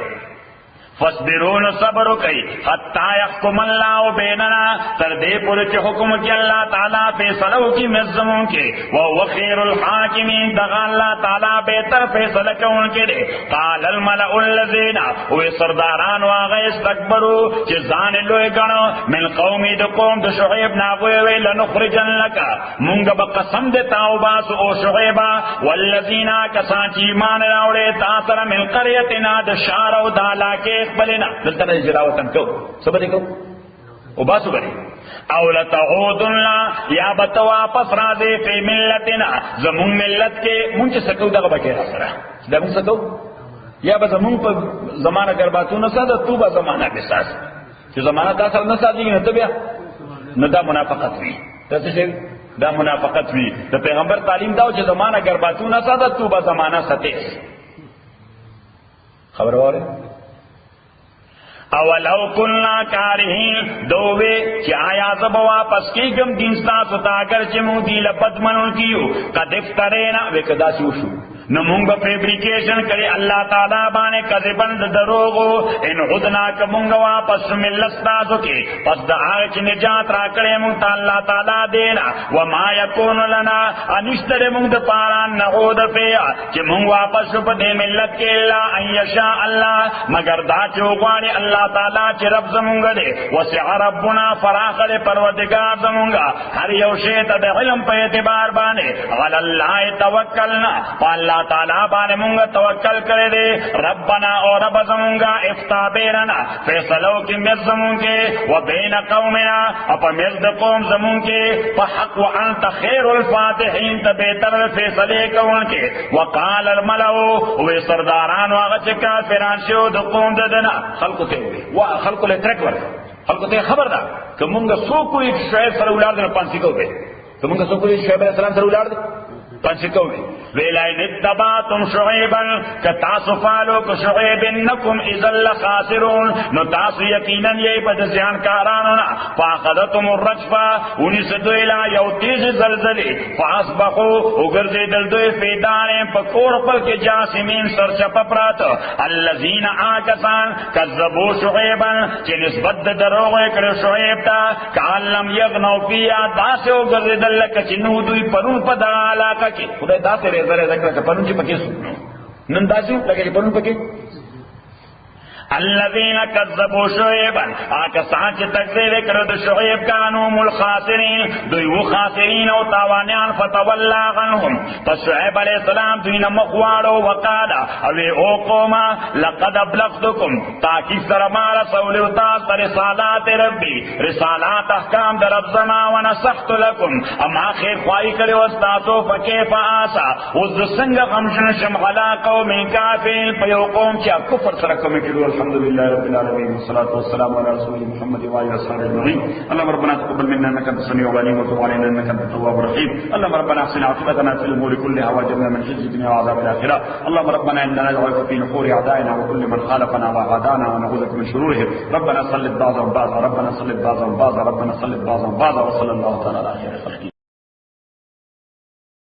فاصبرون صبر کئی حتی یحکم اللہ بیننا تردے پر چ حکم کی اللہ تعالیٰ فیصلوں کی مزموں کے وہو خیر الحاکمین دغا اللہ تعالیٰ بہتر فیصلہ کون کے دے قال الملأ الذین ہوئے سرداران واغی استکبرو چزان لوئے گنو من قومی دو قوم دو شعیب ناغوئے لنخرجن لکا منگ بقسم دیتا باس او شعیبا والذین کسان چیمان راوڑے تاثر من قریتنا دشار و دالا کے بلنا دلتا نے جراوتن کو سبدی کو او باسو بری او لتعودن لا یا بتواپس رازے فی ملتنا زمون ملت کے منچ سکو دغا بکی راسرہ زمون سکو یا با زمون پا زمانہ گرباتو نسادا تو با زمانہ بساس چو زمانہ تاثر نسادی گی نتو بیا ندا منافقت وی دا منافقت وی دا پیغمبر تعلیم داو چو زمانہ گرباتو نسادا تو با زمانہ ستیس خبر وارے اولو کننا کارہین دووے چی آیا زب واپس کی گم دینستا ستاگر چی مو دیل بدمنن کیو قد افترینا وے کدا سوشو نمونگا فیبریکیشن کرے اللہ تعالیٰ بانے کذبند دروغو ان عدنا کمونگا واپس ملستازو کے پس دا آغچ نجات را کرے مونگتا اللہ تعالیٰ دینا وما یکون لنا انشتر مونگ دا پاران نعود فیا چی مونگ واپس پا دے ملت کے اللہ ان یشاء اللہ مگر دا چوگوانے اللہ تعالیٰ چی رب زمونگا دے وسع ربنا فراخ دے پروردگار زمونگا ہر یو شیط دا علم پہ اعتبار بانے غل اللہ توکلنا پا اللہ تعالیٰ بانے مونگا توکل کرے دے ربنا اور رب زمونگا افتح بیرنا فیصلو کی مز زمون کے و بین قومنا اپا مزد قوم زمون کے فحق وانت خیر الفاتحین تبیتر فیصلے کون کے وقال الملو ہوئے سرداران واغچکا فرانشیو دو قوم ددنا خلقو تے ہوئے خلقو لے ترک ورک خلقو تے خبر دا کہ مونگا سو کوئی شعیب سر اولاد دینا پانسی کو گئے کہ مونگا سو کوئی شعیب علیہ السلام سر اولاد دینا پانسی کو گئے ویلای نتبعتم شعیبا که تاسو فالو که شعیب انکم اذا لخاسرون نو تاسو یقینا یی په زیانکارانو نه فاخذتم الرجفه ونسدو الى یو تیز زلزله فاصبحوا وګرځیدل دوی فیدان په کور پر کې جاسمین سرچپه پراته الذين آکسان کذبوا شعیبا چې نسبت د دروغ کړو شعیب ته کعلم یغنوا فیها داسې وګرځیدل لکه چې نو دوی پرون په دغه علاقه کې خدای داسې رزره ذکر کړه پرون چې پکې سو نن داسې لکه چې پرون پکې الذين كذبوا شعيبا آکسان چې تکذیب کړو د شعیب کانوا الخاسرین دوی و خاسرین او تاوانیان فتولى عنهم پس شعیب علیہ السلام دوی نه مخواړو وقالا او قوم لقد ابلغتكم تاکي سره ما رسول تاسو رسالات ربي رسالات احکام در رب زما ونصحت لكم اما خیر خوای کړو استاسو فكيف آسا وز څنګه غمجن شم علا قوم کافر په یو قوم چې کفر سره کوم کړو الحمد لله رب العالمين والصلاة والسلام على رسول محمد وعلى آله أجمعين اللهم ربنا تقبل منا إنك أنت السميع العليم وتب علينا إنك أنت التواب الرحيم اللهم ربنا احسن عاقبتنا في الأمور كلها واجرنا من خزي الدنيا وعذاب الآخرة اللهم ربنا إننا نجعلك في نحور أعدائنا وكل من خالفنا وعادانا ونعوذ بك من شرورهم ربنا صلب بعضهم بعضا ربنا صلب بعضهم بعضا ربنا صلب بعضهم بعضا وصلى الله تعالى على خير خلقه